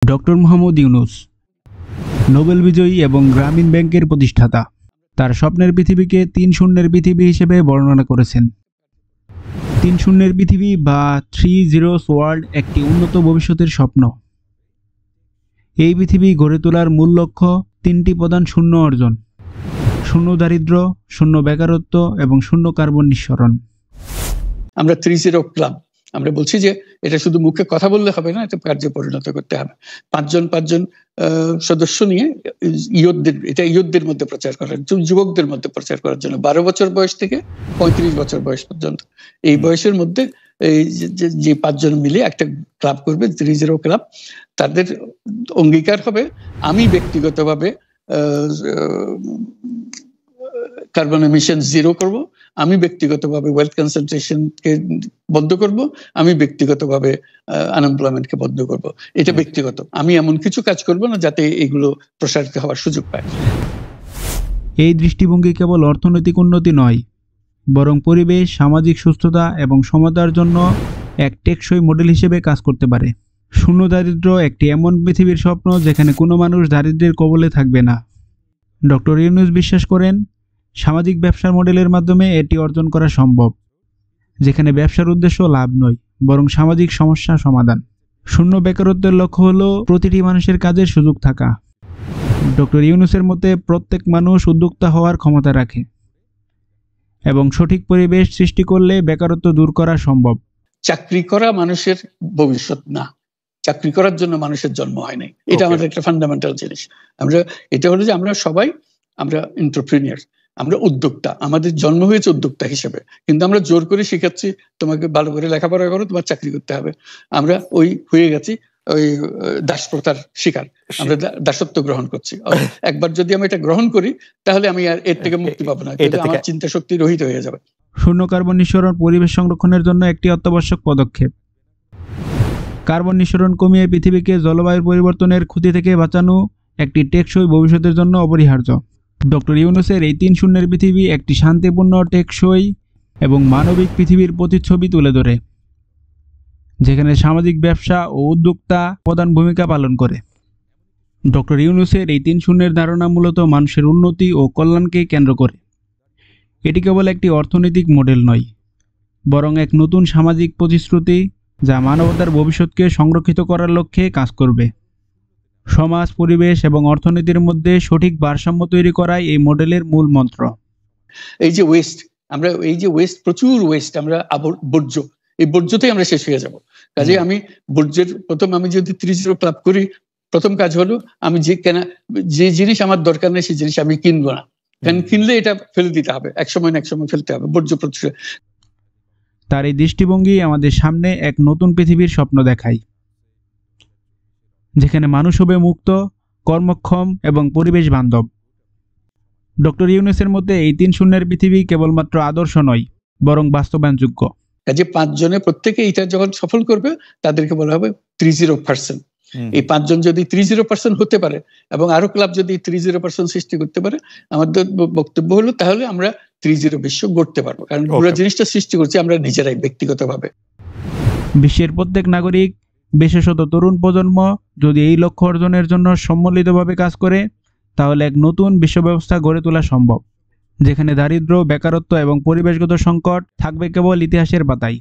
Doctor Mohammad Yunus Nobel বিজয়ী এবং গ্রামীণ ব্যাংকের প্রতিষ্ঠাতা তার স্বপ্নের পৃথিবীকে ৩-০ পৃথিবী হিসেবে বর্ণনা করেছেন। ৩-০ পৃথিবী বা 3 ওয়ার্ল্ড একটি উন্নত ভবিষ্যতের স্বপ্ন। এই পৃথিবী গড়ে তোলার মূল লক্ষ্য ৩টি প্রধান শূন্য অর্জন: শূন্য দারিদ্র্য, শূন্য বেকারত্ব এবং শূন্য কার্বন নিঃসরণ। আমরা 3-0 ক্লাব আমরা বলছি যে এটা শুধু মুখে কথা বললে হবে না, এটা কার্যে পরিণত করতে হবে। পাঁচজন সদস্য নিয়ে ইয়ুথদের মধ্যে প্রচার করার, যুবকদের মধ্যে প্রচার করার জন্য 12 বছর বয়স থেকে 35 বছর বয়স পর্যন্ত এই বয়সের মধ্যে এই যে 5 জন মিলে একটা ক্লাব করবে, 3-0 ক্লাব। তাদের অঙ্গীকার হবে, আমি ব্যক্তিগতভাবে কার্বন এমিশন জিরো করব, আমি ব্যক্তিগতভাবে ওয়েলথ কনসেন্ট্রেশনকে বন্ধ করব, আমি ব্যক্তিগতভাবে আনএমপ্লয়মেন্টকে বন্ধ করব। এটা ব্যক্তিগত, আমি এমন কিছু কাজ করব না যাতে এগুলো প্রসারিত হওয়ার সুযোগ পায়। এই দৃষ্টিভঙ্গি কেবল অর্থনৈতিক উন্নতি নয়, বরং পরিবেশ, সামাজিক সুস্থতা এবং সমতার জন্য এক টেকসই মডেল হিসেবে কাজ করতে পারে। শূন্য দারিদ্র্য একটি এমন পৃথিবীর স্বপ্ন যেখানে কোনো মানুষ দারিদ্র্যের কবলে থাকবে না। ডক্টর ইউনূস বিশ্বাস করেন, সামাজিক ব্যবসার মডেলের মাধ্যমে এটি অর্জন করা সম্ভব, যেখানে ব্যবসার উদ্দেশ্য লাভ নয়, বরং সামাজিক সমস্যা সমাধান। শূন্য বেকারত্বের লক্ষ্য হলো প্রতিটি মানুষের কাজের সুযোগ থাকা। ডক্টর ইউনূসের মতে প্রত্যেক মানুষ উদ্যোক্তা হওয়ার ক্ষমতা রাখে এবং সঠিক পরিবেশ সৃষ্টি করলে বেকারত্ব দূর করা সম্ভব। চাকরি করা মানুষের ভবিষ্যৎ না, চাকরি করার জন্য মানুষের জন্ম হয় নাই। এটা আমাদের একটা ফান্ডামেন্টাল জিনিস। এটা হলো যে আমরা সবাই এন্টারপ্রেনিয়ার, আমরা উদ্যোক্তা। আমাদের জন্ম হয়েছে উদ্যোক্তা হিসেবে, কিন্তু আমরা জোর করে শিখাচ্ছি তোমাকে ভালো করে লেখাপড়া করো, তোমার চাকরি করতে হবে। আমরা হয়ে গেছি ওই দাসপ্রথার শিকার, আমরা দাসত্ব গ্রহণ করছি। একবার যদি আমি এটা গ্রহণ করি তাহলে আমি আর এর থেকে মুক্তি পাবো না, আমার চিন্তা শক্তি রহিত হয়ে যাবে। শূন্য কার্বন নিঃসরণ পরিবেশ সংরক্ষণের জন্য একটি অত্যাবশ্যক পদক্ষেপ। কার্বন নিঃসরণ কমিয়ে পৃথিবীকে জলবায়ুর পরিবর্তনের ক্ষতি থেকে বাঁচানো একটি টেকসই ভবিষ্যতের জন্য অপরিহার্য। ডক্টর ইউনূসের এই ৩-০ পৃথিবী একটি শান্তিপূর্ণ, টেকসই এবং মানবিক পৃথিবীর প্রতিচ্ছবি তুলে ধরে, যেখানে সামাজিক ব্যবসা ও উদ্যোক্তা প্রধান ভূমিকা পালন করে। ডক্টর ইউনূসের এই ৩-০ ধারণা মূলত মানুষের উন্নতি ও কল্যাণকে কেন্দ্র করে। এটি কেবল একটি অর্থনৈতিক মডেল নয়, বরং এক নতুন সামাজিক প্রতিশ্রুতি যা মানবতার ভবিষ্যৎকে সংরক্ষিত করার লক্ষ্যে কাজ করবে। সমাজ, পরিবেশ এবং অর্থনীতির মধ্যে সঠিক ভারসাম্য তৈরি করাই এই মডেলের মূল মন্ত্র। এই যে ওয়েস্ট, প্রচুর ওয়েস্ট, আমরা বর্জ্য, এই বর্জ্যতেই আমরা শেষ হয়ে যাব। কাজে আমি আমি যদি 3-0 ক্লাব করি, প্রথম কাজ হলো আমি যে জিনিস আমার দরকার নেই সেই জিনিস আমি কিনবো না, কারণ কিনলে এটা ফেলে দিতে হবে, এক সময় ফেলতে হবে, বর্জ্য প্রতিরোধ। তার এই দৃষ্টিভঙ্গি আমাদের সামনে এক নতুন পৃথিবীর স্বপ্ন দেখায়, যেখানে মানুষ হবে মুক্ত, কর্মক্ষম এবং পরিবেশ বান্ধব। ডক্টর ইউনূসের মতে এই ৩-০ পৃথিবী কেবলমাত্র আদর্শ নয়, বরং বাস্তবায়নযোগ্য। কাজে 5 জনে প্রত্যেকে এটা যখন সফল করবে তাদেরকে বলা হবে 3-0%। এই 5 জন যদি 3-0% হতে পারে এবং আরো ক্লাব যদি 3-0% সৃষ্টি করতে পারে, আমাদের বক্তব্য হলো তাহলে আমরা 3-0 বিশ্ব গড়তে পারবো, কারণ পুরো জিনিসটা সৃষ্টি করছি আমরা নিজেরাই ব্যক্তিগতভাবে। বিশ্বের প্রত্যেক নাগরিক, বিশেষত তরুণ প্রজন্ম যদি এই লক্ষ্য অর্জনের জন্য সম্মিলিতভাবে কাজ করে, তাহলে এক নতুন বিশ্ব ব্যবস্থা গড়ে তোলা সম্ভব, যেখানে দারিদ্র্য, বেকারত্ব এবং পরিবেশগত সংকট থাকবে কেবল ইতিহাসের পাতায়।